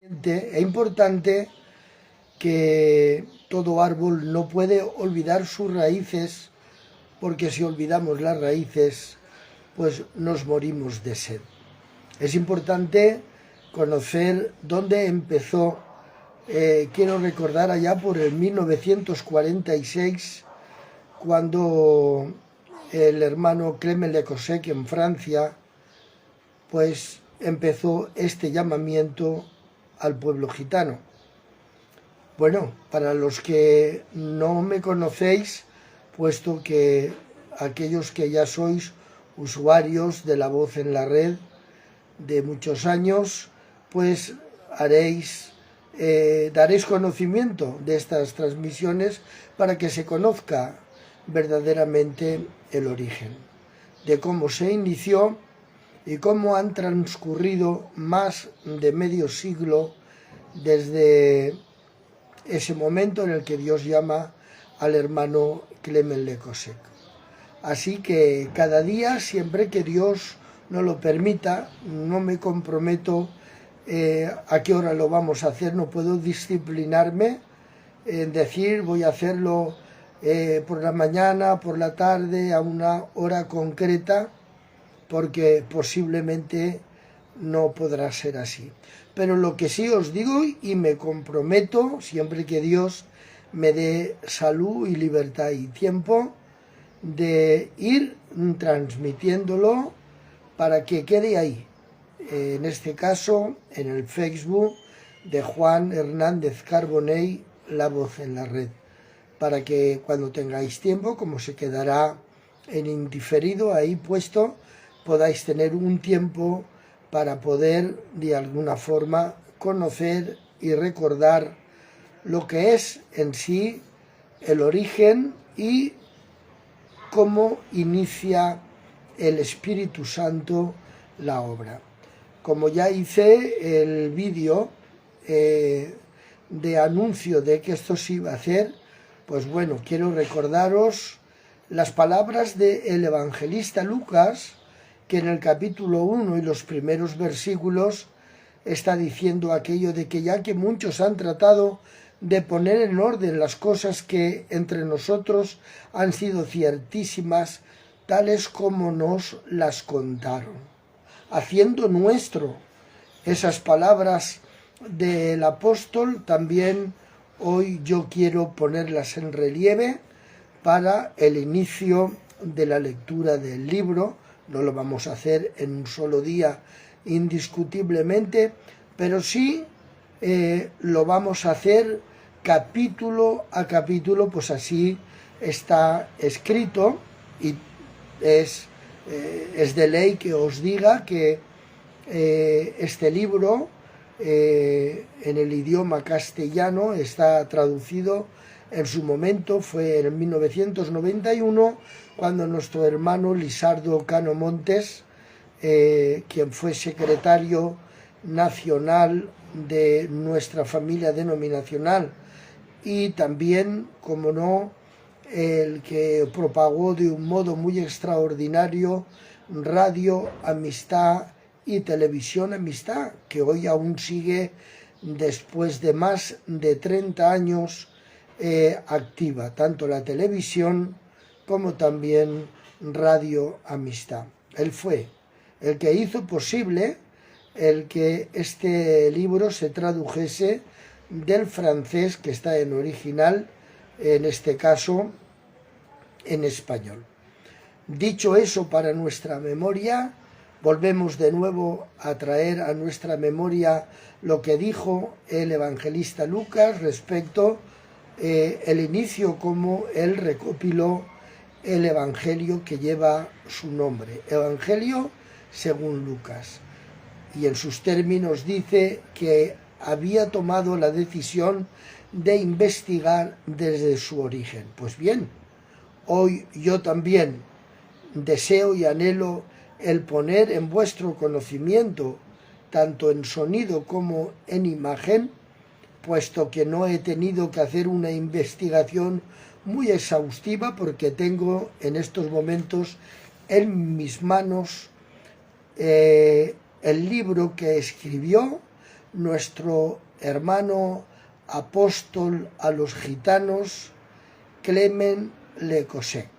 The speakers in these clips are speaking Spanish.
Es importante que todo árbol no puede olvidar sus raíces, porque si olvidamos las raíces, pues nos morimos de sed. Es importante conocer dónde empezó. Quiero recordar allá por el 1946, cuando el hermano Clement Le Cossec en Francia, pues empezó este llamamiento al pueblo gitano. Bueno, para los que no me conocéis, puesto que aquellos que ya sois usuarios de La Voz en la Red de muchos años, pues daréis conocimiento de estas transmisiones para que se conozca verdaderamente el origen, de cómo se inició y cómo han transcurrido más de medio siglo desde ese momento en el que Dios llama al hermano Clement Le Cossec. Así que cada día, siempre que Dios nos lo permita, no me comprometo a qué hora lo vamos a hacer, no puedo disciplinarme en decir voy a hacerlo por la mañana, por la tarde, a una hora concreta, porque posiblemente no podrá ser así. Pero lo que sí os digo y me comprometo, siempre que Dios me dé salud y libertad y tiempo, de ir transmitiéndolo para que quede ahí. En este caso, en el Facebook de Juan Hernández Carbonell, La Voz en la Red, para que cuando tengáis tiempo, como se quedará en indiferido ahí puesto, podáis tener un tiempo para poder de alguna forma conocer y recordar lo que es en sí el origen y cómo inicia el Espíritu Santo la obra. Como ya hice el vídeo de anuncio de que esto se iba a hacer, pues bueno, quiero recordaros las palabras del evangelista Lucas, que en el capítulo 1 y los primeros versículos está diciendo aquello de que ya que muchos han tratado de poner en orden las cosas que entre nosotros han sido ciertísimas, tales como nos las contaron, haciendo nuestro esas palabras del apóstol, también hoy yo quiero ponerlas en relieve para el inicio de la lectura del libro. No lo vamos a hacer en un solo día indiscutiblemente, pero sí lo vamos a hacer capítulo a capítulo, pues así está escrito, y es de ley que os diga que este libro en el idioma castellano está traducido en su momento, fue en 1991, cuando nuestro hermano Lisardo Cano Montes, quien fue secretario nacional de nuestra familia denominacional, y también, como no, el que propagó de un modo muy extraordinario Radio Amistad y Televisión Amistad, que hoy aún sigue después de más de 30 años activa, tanto la televisión como también Radio Amistad. Él fue el que hizo posible el que este libro se tradujese del francés, que está en original, en este caso en español. Dicho eso, para nuestra memoria, volvemos de nuevo a traer a nuestra memoria lo que dijo el evangelista Lucas respecto el inicio, como él recopiló el evangelio que lleva su nombre, Evangelio según Lucas, y en sus términos dice que había tomado la decisión de investigar desde su origen. Pues bien, hoy yo también deseo y anhelo el poner en vuestro conocimiento, tanto en sonido como en imagen, puesto que no he tenido que hacer una investigación muy exhaustiva, porque tengo en estos momentos en mis manos el libro que escribió nuestro hermano apóstol a los gitanos, Clement Le Cosset.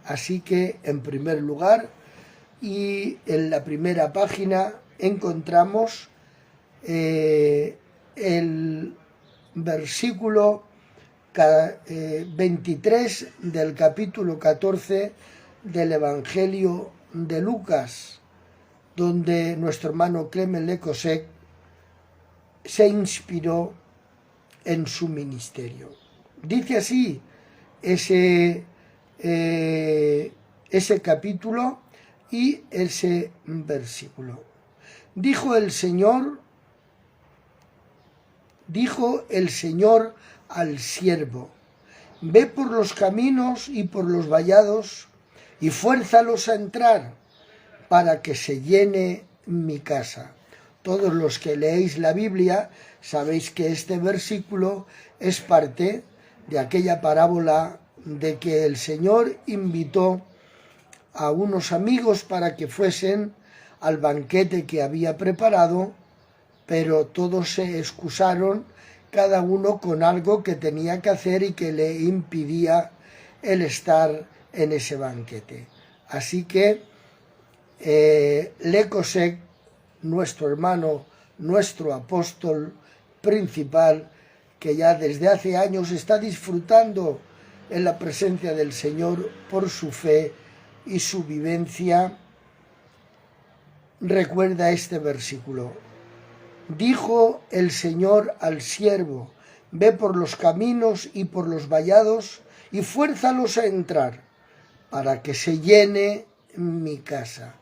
Así que, en primer lugar, y en la primera página encontramos el versículo 23 del capítulo 14 del Evangelio de Lucas, donde nuestro hermano Clement Le Cosset se inspiró en su ministerio. Dice así ese capítulo y ese versículo. Dijo el Señor al siervo: ve por los caminos y por los vallados y fuérzalos a entrar, para que se llene mi casa. Todos los que leéis la Biblia sabéis que este versículo es parte de aquella parábola de que el Señor invitó a unos amigos para que fuesen al banquete que había preparado, pero todos se excusaron, cada uno con algo que tenía que hacer y que le impidía el estar en ese banquete. Así que Le Cosset, nuestro hermano, nuestro apóstol principal, que ya desde hace años está disfrutando en la presencia del Señor por su fe y su vivencia, recuerda este versículo. Dijo el Señor al siervo: ve por los caminos y por los vallados y fuérzalos a entrar, para que se llene mi casa.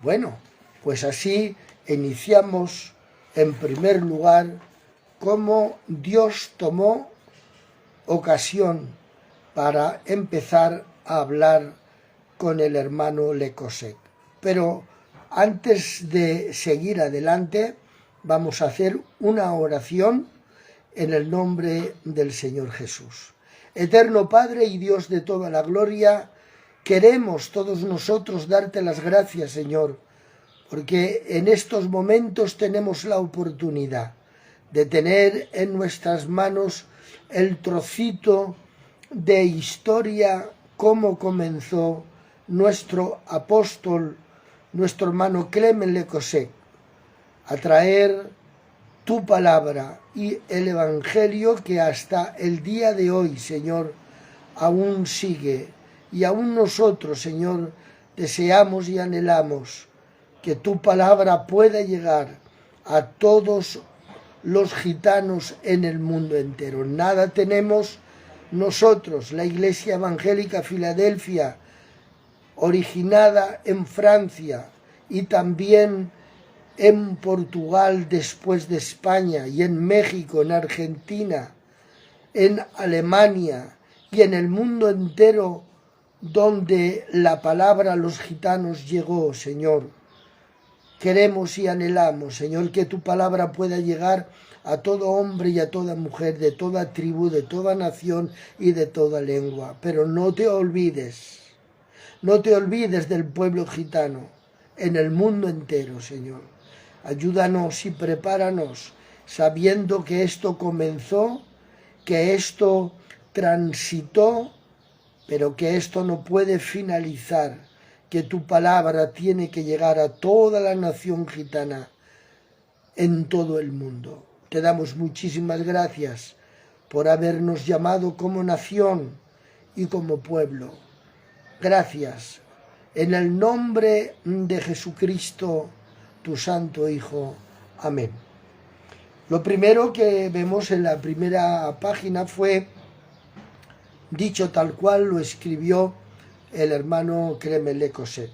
Bueno, pues así iniciamos en primer lugar cómo Dios tomó ocasión para empezar a hablar con el hermano Le Cosset. Pero antes de seguir adelante, vamos a hacer una oración en el nombre del Señor Jesús. Eterno Padre y Dios de toda la gloria, queremos todos nosotros darte las gracias, Señor, porque en estos momentos tenemos la oportunidad de tener en nuestras manos el trocito de historia, cómo comenzó nuestro apóstol, nuestro hermano Clement Le Cosset, a traer tu palabra y el Evangelio que hasta el día de hoy, Señor, aún sigue. Y aún nosotros, Señor, deseamos y anhelamos que tu palabra pueda llegar a todos los gitanos en el mundo entero. Nada tenemos nosotros, la Iglesia Evangélica Filadelfia, originada en Francia y también en Portugal después de España, y en México, en Argentina, en Alemania y en el mundo entero donde la palabra a los gitanos llegó, Señor. Queremos y anhelamos, Señor, que tu palabra pueda llegar a todo hombre y a toda mujer, de toda tribu, de toda nación y de toda lengua. Pero no te olvides del pueblo gitano en el mundo entero, Señor. Ayúdanos y prepáranos, sabiendo que esto comenzó, que esto transitó, pero que esto no puede finalizar, que tu palabra tiene que llegar a toda la nación gitana en todo el mundo. Te damos muchísimas gracias por habernos llamado como nación y como pueblo. Gracias. En el nombre de Jesucristo, tu Santo Hijo. Amén. Lo primero que vemos en la primera página fue dicho tal cual lo escribió el hermano Clement Le Cosset.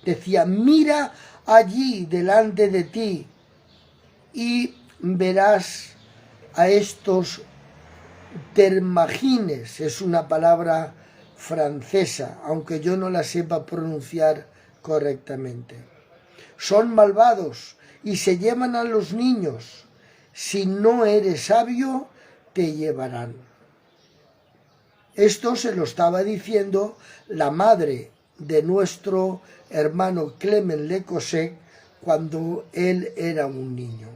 Decía: mira allí delante de ti y verás a estos termagines. Es una palabra francesa, aunque yo no la sepa pronunciar correctamente. Son malvados y se llevan a los niños. Si no eres sabio, te llevarán. Esto se lo estaba diciendo la madre de nuestro hermano Clement Le Cosset cuando él era un niño.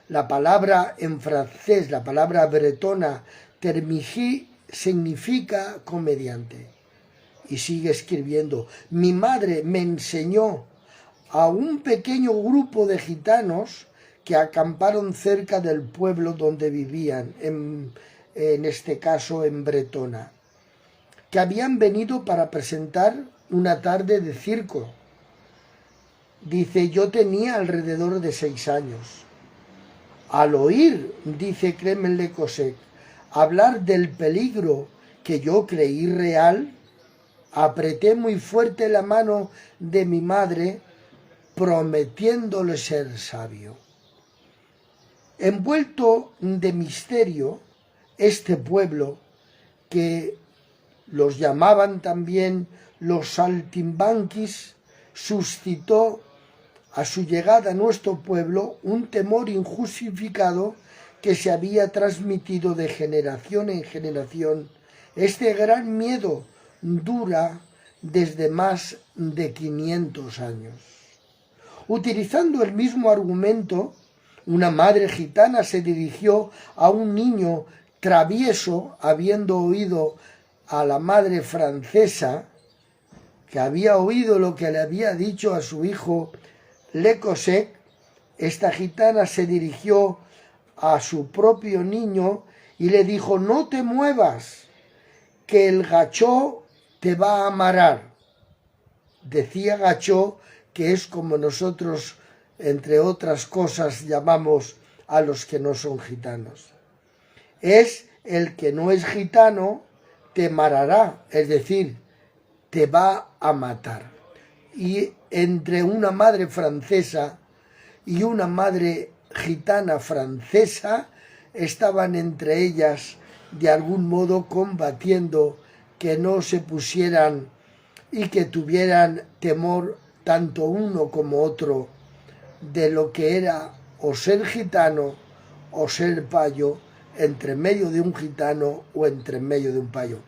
La palabra en francés, la palabra bretona, termigi, significa comediante. Y sigue escribiendo: mi madre me enseñó a un pequeño grupo de gitanos que acamparon cerca del pueblo donde vivían, en este caso en Bretona, que habían venido para presentar una tarde de circo. Dice, yo tenía alrededor de 6 años. Al oír, dice Clement Lecossec, hablar del peligro que yo creí real, apreté muy fuerte la mano de mi madre, prometiéndole ser sabio. Envuelto de misterio, este pueblo, que los llamaban también los saltimbanquis, suscitó a su llegada a nuestro pueblo un temor injustificado que se había transmitido de generación en generación. Este gran miedo dura desde más de 500 años. Utilizando el mismo argumento, una madre gitana se dirigió a un niño travieso, habiendo oído a la madre francesa, que había oído lo que le había dicho a su hijo Lecossec. Esta gitana se dirigió a su propio niño y le dijo, no te muevas, que el gachó te va a amarrar. Decía gachó, que es como nosotros, entre otras cosas, llamamos a los que no son gitanos. Es el que no es gitano, te marará, es decir, te va a matar. Y entre una madre francesa y una madre gitana francesa estaban entre ellas de algún modo combatiendo que no se pusieran y que tuvieran temor tanto uno como otro de lo que era o ser gitano o ser payo, entre medio de un gitano o entre medio de un payo.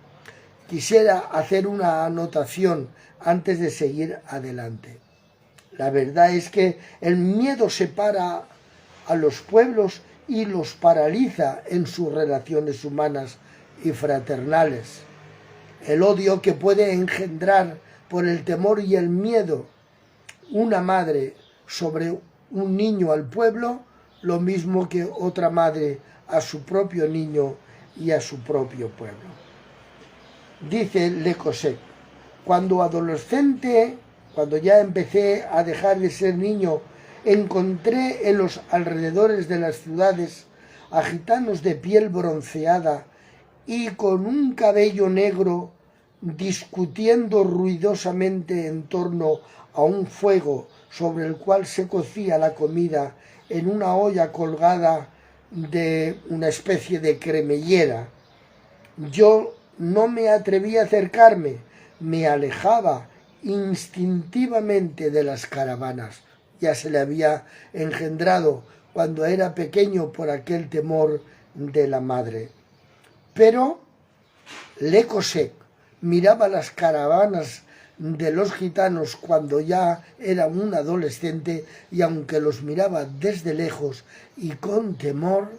Quisiera hacer una anotación antes de seguir adelante. La verdad es que el miedo separa a los pueblos y los paraliza en sus relaciones humanas y fraternales. El odio que puede engendrar por el temor y el miedo una madre sobre un niño al pueblo, lo mismo que otra madre a su propio niño y a su propio pueblo. Dice Lecossec, cuando adolescente, cuando ya empecé a dejar de ser niño, encontré en los alrededores de las ciudades a gitanos de piel bronceada y con un cabello negro discutiendo ruidosamente en torno a un fuego sobre el cual se cocía la comida en una olla colgada de una especie de cremallera. Yo no me atreví a acercarme, me alejaba instintivamente de las caravanas. Ya se le había engendrado cuando era pequeño por aquel temor de la madre. Pero Lecossec miraba las caravanas de los gitanos cuando ya era un adolescente, y aunque los miraba desde lejos y con temor,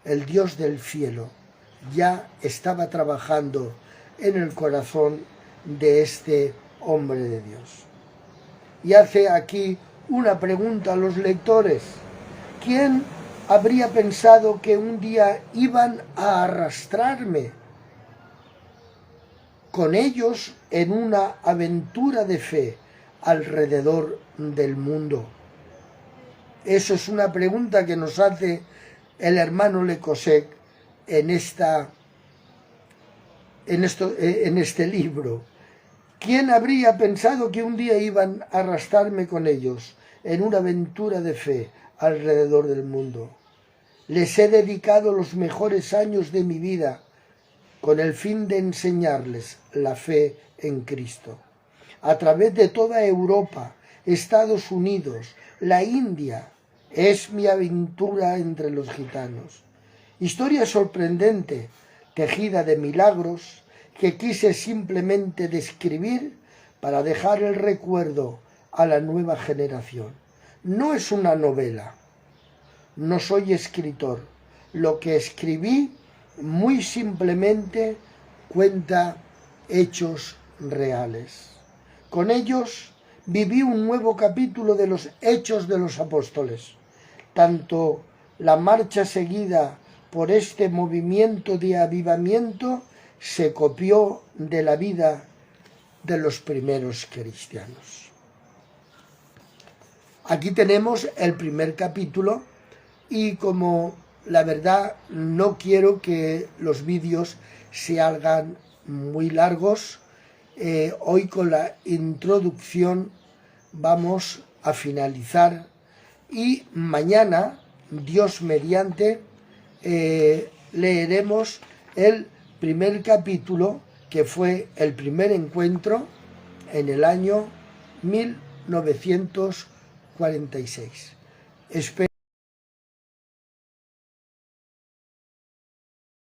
el Dios del cielo ya estaba trabajando en el corazón de este hombre de Dios. Y hace aquí una pregunta a los lectores. ¿Quién habría pensado que un día iban a arrastrarme con ellos en una aventura de fe alrededor del mundo? Eso es una pregunta que nos hace el hermano Lecossec en este libro. ¿Quién habría pensado que un día iban a arrastrarme con ellos en una aventura de fe alrededor del mundo? Les he dedicado los mejores años de mi vida con el fin de enseñarles la fe en Cristo. A través de toda Europa, Estados Unidos, la India, es mi aventura entre los gitanos. Historia sorprendente, tejida de milagros, que quise simplemente describir para dejar el recuerdo a la nueva generación. No es una novela, no soy escritor. Lo que escribí muy simplemente cuenta hechos reales. Con ellos viví un nuevo capítulo de los Hechos de los Apóstoles. Tanto la marcha seguida por este movimiento de avivamiento se copió de la vida de los primeros cristianos. Aquí tenemos el primer capítulo y como la verdad no quiero que los vídeos se hagan muy largos, hoy con la introducción vamos a finalizar y mañana, Dios mediante, leeremos el primer capítulo, que fue el primer encuentro en el año 1946. Espero